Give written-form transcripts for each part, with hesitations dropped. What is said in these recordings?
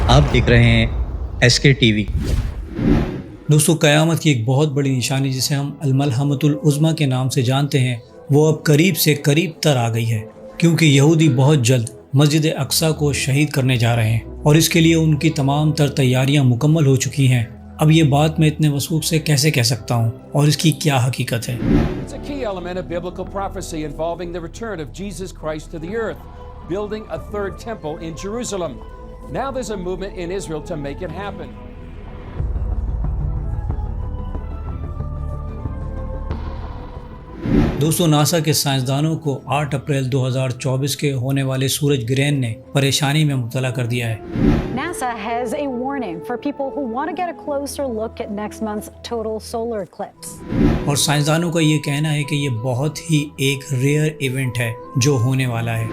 آپ دیکھ رہے ہیں ایس کے ٹی وی۔ دوستو، قیامت کی ایک بہت بڑی نشانی جسے ہم الملحمۃ العظمیٰ کے نام سے جانتے ہیں، وہ اب قریب سے قریب تر آ گئی ہے، کیونکہ یہودی بہت جلد مسجد اقصیٰ کو شہید کرنے جا رہے ہیں اور اس کے لیے ان کی تمام تر تیاریاں مکمل ہو چکی ہیں۔ اب یہ بات میں اتنے وثوق سے کیسے کہہ سکتا ہوں اور اس کی کیا حقیقت ہے؟ It's a key element of biblical prophecy involving the return of Jesus Christ to the earth, building a third temple in Jerusalem. Now there's a movement in Israel to make it happen. دوستو، NASA کے سائنسدانوں کو 8 April 2024 کے ہونے والے سورج گرہن نے پریشانی میں مبتلا کر دیا ہے۔ NASA has a warning for people who want to get a closer look at next month's total solar eclipse. اور سائنسدانوں کا یہ کہنا ہے کہ یہ بہت ہی ایک ریئر ایونٹ ہے جو ہونے والا ہے۔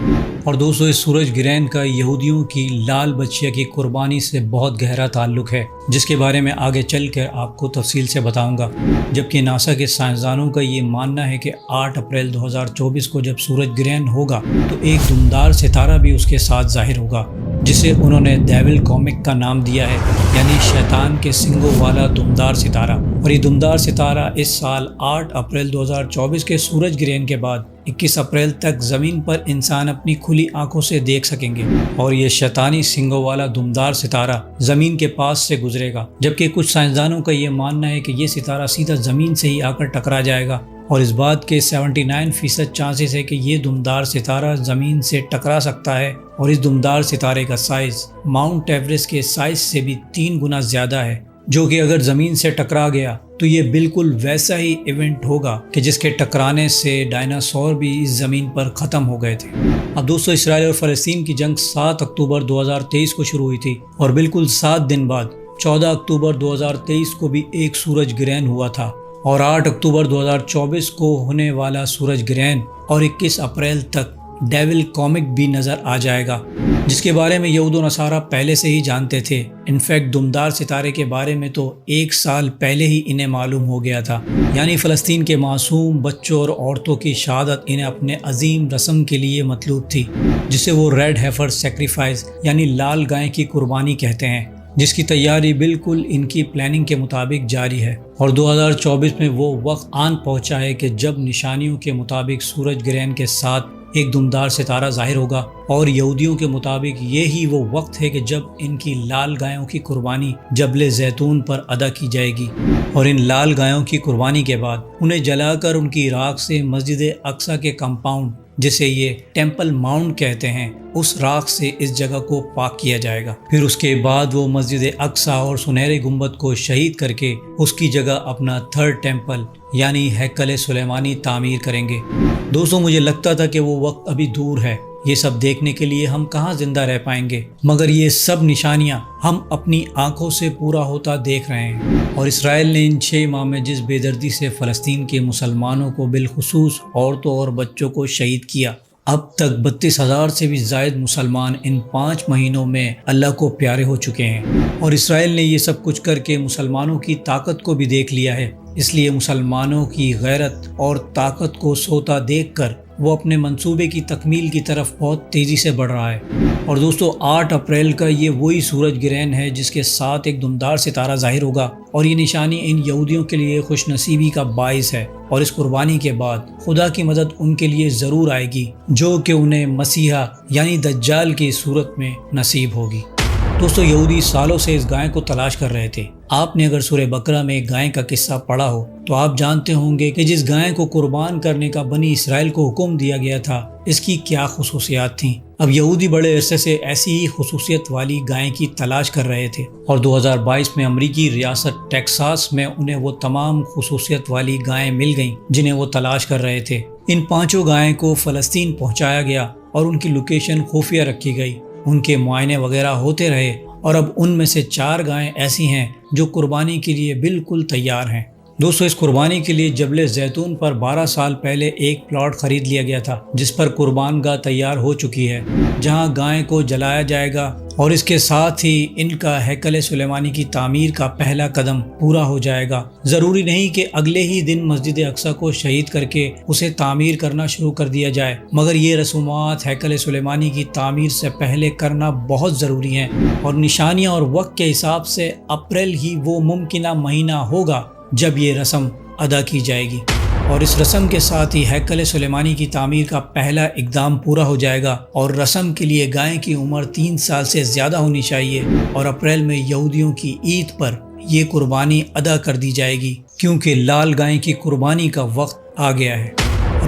اور دوستو، اس سورج گرہن کا یہودیوں کی لال بچیا کی قربانی سے بہت گہرا تعلق ہے، جس کے بارے میں آگے چل کر آپ کو تفصیل سے بتاؤں گا۔ جبکہ ناسا کے سائنسدانوں کا یہ ماننا ہے کہ 8 اپریل 2024 کو جب سورج گرہن ہوگا تو ایک دمدار ستارہ بھی اس کے ساتھ ظاہر ہوگا، جسے انہوں نے ڈیول کامک کا نام دیا ہے، یعنی شیطان کے سنگوں والا دمدار ستارہ۔ اور یہ دمدار ستارہ اس سال 8 اپریل 2024 کے سورج گرہن کے بعد 21 اپریل تک زمین پر انسان اپنی کھلی آنکھوں سے دیکھ سکیں گے، اور یہ شیطانی سنگوں والا دمدار ستارہ زمین کے پاس سے گزرے گا۔ جبکہ کچھ سائنسدانوں کا یہ ماننا ہے کہ یہ ستارہ سیدھا زمین سے ہی آ کر ٹکرا جائے گا، اور اس بات کے 79% چانسز ہے کہ یہ دمدار ستارہ زمین سے ٹکرا سکتا ہے، اور اس دمدار ستارے کا سائز ماؤنٹ ایوریسٹ کے سائز سے بھی 3 گنا زیادہ ہے، جو کہ اگر زمین سے ٹکرا گیا تو یہ بالکل ویسا ہی ایونٹ ہوگا کہ جس کے ٹکرانے سے ڈائناسور بھی اس زمین پر ختم ہو گئے تھے۔ اب دوستو، اسرائیل اور فلسطین کی جنگ 7 اکتوبر 2023 کو شروع ہوئی تھی، اور بالکل 7 دن بعد 14 اکتوبر 2023 کو بھی ایک سورج گرہن ہوا تھا، اور 8 اکتوبر 2024 کو ہونے والا سورج گرہن اور 21 اپریل تک ڈیول کامک بھی نظر آ جائے گا، جس کے بارے میں یہود و نصارہ پہلے سے ہی جانتے تھے۔ انفیکٹ دمدار ستارے کے بارے میں تو 1 سال پہلے ہی انہیں معلوم ہو گیا تھا، یعنی فلسطین کے معصوم بچوں اور عورتوں کی شہادت انہیں اپنے عظیم رسم کے لیے مطلوب تھی، جسے وہ ریڈ ہیفر سیکریفائس یعنی لال گائے کی قربانی کہتے ہیں، جس کی تیاری بالکل ان کی پلاننگ کے مطابق جاری ہے۔ اور 2024 میں وہ وقت آن پہنچا ہے کہ جب نشانیوں کے مطابق سورج گرہن کے ساتھ ایک دمدار ستارہ ظاہر ہوگا، اور یہودیوں کے مطابق یہی وہ وقت ہے کہ جب ان کی لال گایوں کی قربانی جبل زیتون پر ادا کی جائے گی، اور ان لال گایوں کی قربانی کے بعد انہیں جلا کر ان کی راکھ سے مسجد اقصیٰ کے کمپاؤنڈ، جسے یہ ٹیمپل ماؤنٹ کہتے ہیں، اس راکھ سے اس جگہ کو پاک کیا جائے گا۔ پھر اس کے بعد وہ مسجد اقصیٰ اور سنہرے گنبد کو شہید کر کے اس کی جگہ اپنا 3rd ٹیمپل یعنی ہیکل سلیمانی تعمیر کریں گے۔ دوستوں، مجھے لگتا تھا کہ وہ وقت ابھی دور ہے، یہ سب دیکھنے کے لیے ہم کہاں زندہ رہ پائیں گے، مگر یہ سب نشانیاں ہم اپنی آنکھوں سے پورا ہوتا دیکھ رہے ہیں۔ اور اسرائیل نے ان 6 ماہ میں جس بے دردی سے فلسطین کے مسلمانوں کو بالخصوص عورتوں اور بچوں کو شہید کیا، اب تک 32,000 سے بھی زائد مسلمان ان 5 مہینوں میں اللہ کو پیارے ہو چکے ہیں۔ اور اسرائیل نے یہ سب کچھ کر کے مسلمانوں کی طاقت کو بھی دیکھ لیا ہے، اس لیے مسلمانوں کی غیرت اور طاقت کو سوتا دیکھ کر وہ اپنے منصوبے کی تکمیل کی طرف بہت تیزی سے بڑھ رہا ہے۔ اور دوستو، 8 اپریل کا یہ وہی سورج گرہن ہے جس کے ساتھ ایک دمدار ستارہ ظاہر ہوگا، اور یہ نشانی ان یہودیوں کے لیے خوش نصیبی کا باعث ہے، اور اس قربانی کے بعد خدا کی مدد ان کے لیے ضرور آئے گی، جو کہ انہیں مسیحا یعنی دجال کی صورت میں نصیب ہوگی۔ دوستو، یہودی سالوں سے اس گائے کو تلاش کر رہے تھے۔ آپ نے اگر سورہ بقرہ میں ایک گائے کا قصہ پڑھا ہو تو آپ جانتے ہوں گے کہ جس گائے کو قربان کرنے کا بنی اسرائیل کو حکم دیا گیا تھا، اس کی کیا خصوصیات تھیں۔ اب یہودی بڑے عرصے سے ایسی ہی خصوصیت والی گائے کی تلاش کر رہے تھے، اور 2022 میں امریکی ریاست ٹیکساس میں انہیں وہ تمام خصوصیت والی گائیں مل گئیں جنہیں وہ تلاش کر رہے تھے۔ ان 5 گائیں کو فلسطین پہنچایا گیا اور ان کی لوکیشن خفیہ رکھی گئی، ان کے معائنے وغیرہ ہوتے رہے، اور اب ان میں سے 4 گائیں ایسی ہیں جو قربانی کے لیے بالکل تیار ہیں۔ دوستو اس قربانی کے لیے جبل زیتون پر 12 سال پہلے ایک پلاٹ خرید لیا گیا تھا جس پر قربان گاہ تیار ہو چکی ہے، جہاں گائے کو جلایا جائے گا، اور اس کے ساتھ ہی ان کا ہیکل سلیمانی کی تعمیر کا پہلا قدم پورا ہو جائے گا۔ ضروری نہیں کہ اگلے ہی دن مسجد اقصی کو شہید کر کے اسے تعمیر کرنا شروع کر دیا جائے، مگر یہ رسومات ہیکل سلیمانی کی تعمیر سے پہلے کرنا بہت ضروری ہیں، اور نشانیاں اور وقت کے حساب سے اپریل ہی وہ ممکنہ مہینہ ہوگا جب یہ رسم ادا کی جائے گی، اور اس رسم کے ساتھ ہی ہیکل سلیمانی کی تعمیر کا پہلا اقدام پورا ہو جائے گا، اور رسم کے لیے گائے کی عمر 3 سال سے زیادہ ہونی چاہیے، اور اپریل میں یہودیوں کی عید پر یہ قربانی ادا کر دی جائے گی، کیونکہ لال گائے کی قربانی کا وقت آ گیا ہے۔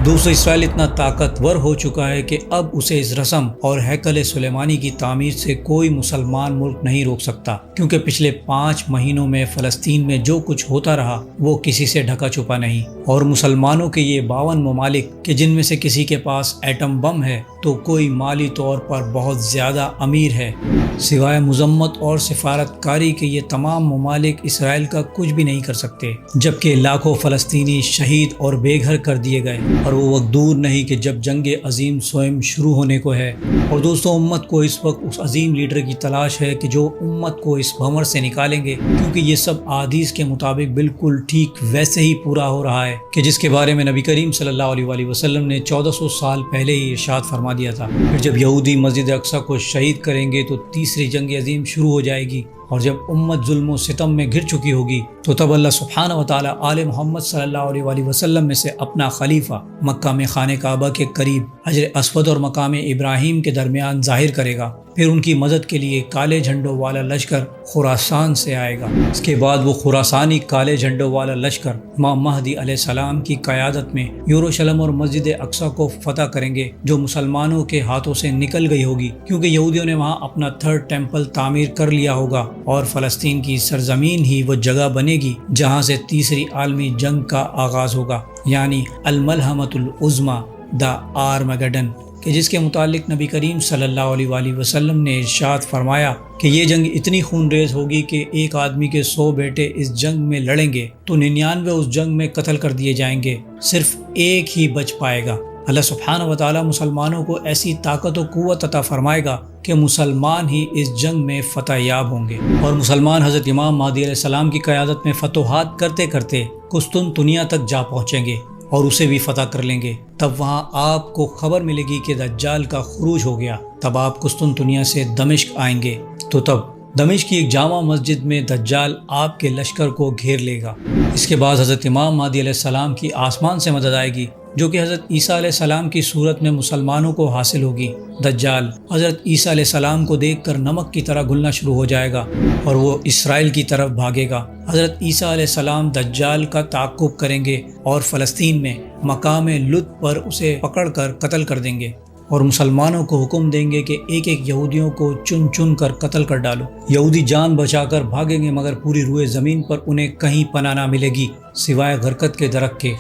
دوستو اسرائیل اتنا طاقتور ہو چکا ہے کہ اب اسے اس رسم اور ہیکل سلیمانی کی تعمیر سے کوئی مسلمان ملک نہیں روک سکتا، کیونکہ پچھلے 5 مہینوں میں فلسطین میں جو کچھ ہوتا رہا وہ کسی سے ڈھکا چھپا نہیں، اور مسلمانوں کے یہ 52 ممالک کہ جن میں سے کسی کے پاس ایٹم بم ہے تو کوئی مالی طور پر بہت زیادہ امیر ہے، سوائے مذمت اور سفارت کاری کے یہ تمام ممالک اسرائیل کا کچھ بھی نہیں کر سکتے، جبکہ لاکھوں فلسطینی شہید اور بے گھر کر دیے گئے، اور وہ وقت دور نہیں کہ جب جنگ عظیم سوئم شروع ہونے کو ہے۔ اور دوستو امت کو اس وقت اس عظیم لیڈر کی تلاش ہے کہ جو امت کو اس بھنور سے نکالیں گے، کیونکہ یہ سب احادیث کے مطابق بالکل ٹھیک ویسے ہی پورا ہو رہا ہے کہ جس کے بارے میں نبی کریم صلی اللہ علیہ وآلہ وسلم نے 1400 سال پہلے ہی ارشاد فرما دیا تھا۔ پھر جب یہودی مسجد اقصی کو شہید کریں گے تو تیسری جنگ عظیم شروع ہو جائے گی، اور جب امت ظلم و ستم میں گر چکی ہوگی تو تب اللہ سبحانہ و تعالی آل محمد صلی اللہ علیہ وآلہ وسلم میں سے اپنا خلیفہ مکہ میں خانہ کعبہ کے قریب حجر اسود اور مقام ابراہیم کے درمیان ظاہر کرے گا۔ پھر ان کی مدد کے لیے کالے جھنڈوں والا لشکر خراسان سے آئے گا۔ اس کے بعد وہ خراسانی کالے جھنڈوں والا لشکر امام مہدی علیہ السلام کی قیادت میں یروشلم اور مسجد اقصی کو فتح کریں گے، جو مسلمانوں کے ہاتھوں سے نکل گئی ہوگی، کیونکہ یہودیوں نے وہاں اپنا 3rd ٹیمپل تعمیر کر لیا ہوگا، اور فلسطین کی سرزمین ہی وہ جگہ بنے گی جہاں سے تیسری عالمی جنگ کا آغاز ہوگا، یعنی الملحمۃ العظمیٰ، دا آرمگڈن، کہ جس کے متعلق نبی کریم صلی اللہ علیہ وآلہ وسلم نے ارشاد فرمایا کہ یہ جنگ اتنی خون ریز ہوگی کہ ایک آدمی کے 100 بیٹے اس جنگ میں لڑیں گے تو 99 اس جنگ میں قتل کر دیے جائیں گے، صرف ایک ہی بچ پائے گا۔ اللہ سبحانہ و تعالی مسلمانوں کو ایسی طاقت و قوت عطا فرمائے گا کہ مسلمان ہی اس جنگ میں فتح یاب ہوں گے، اور مسلمان حضرت امام مہدی علیہ السلام کی قیادت میں فتوحات کرتے کرتے قسطنطنیہ تک جا پہنچیں گے اور اسے بھی فتح کر لیں گے۔ تب وہاں آپ کو خبر ملے گی کہ دجال کا خروج ہو گیا، تب آپ قسطنطنیہ سے دمشق آئیں گے، تو تب دمشق کی ایک جامع مسجد میں دجال آپ کے لشکر کو گھیر لے گا۔ اس کے بعد حضرت امام مہدی علیہ السلام کی آسمان سے مدد آئے گی، جو کہ حضرت عیسیٰ علیہ السلام کی صورت میں مسلمانوں کو حاصل ہوگی۔ دجال حضرت عیسیٰ علیہ السلام کو دیکھ کر نمک کی طرح گھلنا شروع ہو جائے گا اور وہ اسرائیل کی طرف بھاگے گا۔ حضرت عیسیٰ علیہ السلام دجال کا تعاقب کریں گے اور فلسطین میں مقام لد پر اسے پکڑ کر قتل کر دیں گے، اور مسلمانوں کو حکم دیں گے کہ ایک ایک یہودیوں کو چن چن کر قتل کر ڈالو۔ یہودی جان بچا کر بھاگیں گے، مگر پوری روئے زمین پر انہیں کہیں پناہ نہ ملے گی سوائے غرقت کے درخت کے۔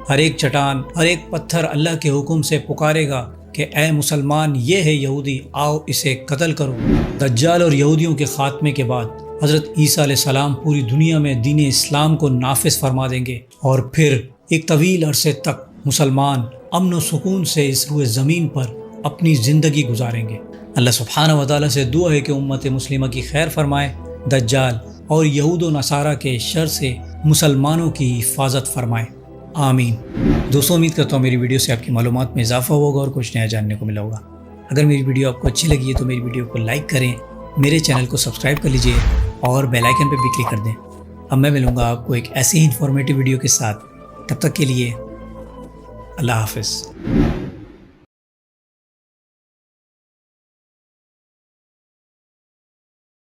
ہر ایک چٹان، ہر ایک پتھر اللہ کے حکم سے پکارے گا کہ اے مسلمان، یہ ہے یہودی، آؤ اسے قتل کرو۔ دجال اور یہودیوں کے خاتمے کے بعد حضرت عیسیٰ علیہ السلام پوری دنیا میں دین اسلام کو نافذ فرما دیں گے، اور پھر ایک طویل عرصے تک مسلمان امن و سکون سے اس روئے زمین پر اپنی زندگی گزاریں گے۔ اللہ سبحانہ و تعالیٰ سے دعا ہے کہ امت مسلمہ کی خیر فرمائے، دجال اور یہود و نصارہ کے شر سے مسلمانوں کی حفاظت فرمائے، آمین۔ دوستوں امید کرتا ہوں میری ویڈیو سے آپ کی معلومات میں اضافہ ہوگا اور کچھ نیا جاننے کو ملا ہوگا۔ اگر میری ویڈیو آپ کو اچھی لگی ہے تو میری ویڈیو کو لائک کریں، میرے چینل کو سبسکرائب کر لیجئے اور بیل آئیکن پہ بھی کلک کر دیں۔ اب میں ملوں گا آپ کو ایک ایسی ہی انفارمیٹیو ویڈیو کے ساتھ، تب تک کے لیے اللہ حافظ۔